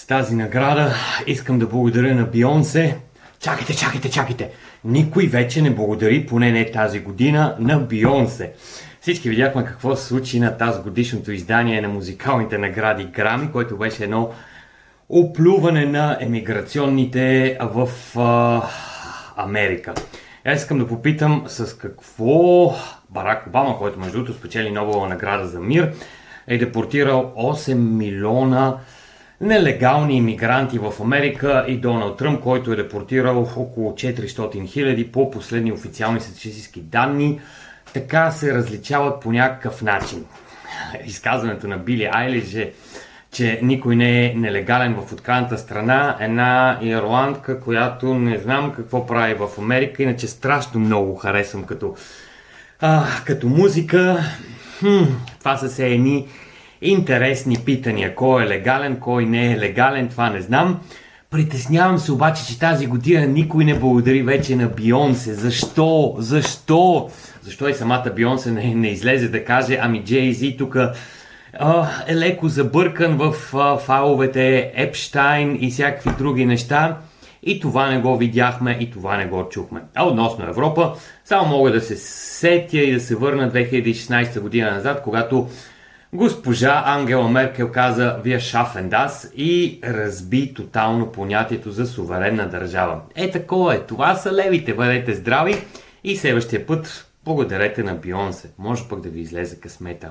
тази награда искам да благодаря на Бионсе. Чакайте! Никой вече не благодари, поне не тази година, на Бионсе. Всички видяхме какво се случи на тази годишното издание на музикалните награди Грами, което беше едно оплюване на емиграционните в Америка. Аз искам да попитам с какво Барак Обама, който между другото спечели Нобелова награда за мир, е депортирал 8 милиона нелегални имигранти в Америка, и Доналд Тръмп, който е депортирал около 400 хиляди по последни официални статистически данни, така се различават по някакъв начин. Изказването на Били Айлиш е, че никой не е нелегален в открадната страна, една ирландка, която не знам какво прави в Америка, иначе страшно много харесвам като музика. Това са се едни интересни питания. Кой е легален, кой не е легален, това не знам. Притеснявам се обаче, че тази година никой не благодари вече на Бионсе. Защо? Защо и самата Бионсе не излезе да каже, ами Джей-Зи тук е леко забъркан в файловете Епщайн и всякакви други неща. И това не го видяхме, и това не го чухме. А относно Европа, само мога да се сетя и да се върна 2016 година назад, когато госпожа Ангела Меркел каза "Wir schaffen das" и разби тотално понятието за суверенна държава. Такова е. Това са левите. Бъдете здрави и следващия път благодарете на Бионсе. Може пък да ви излезе късмета.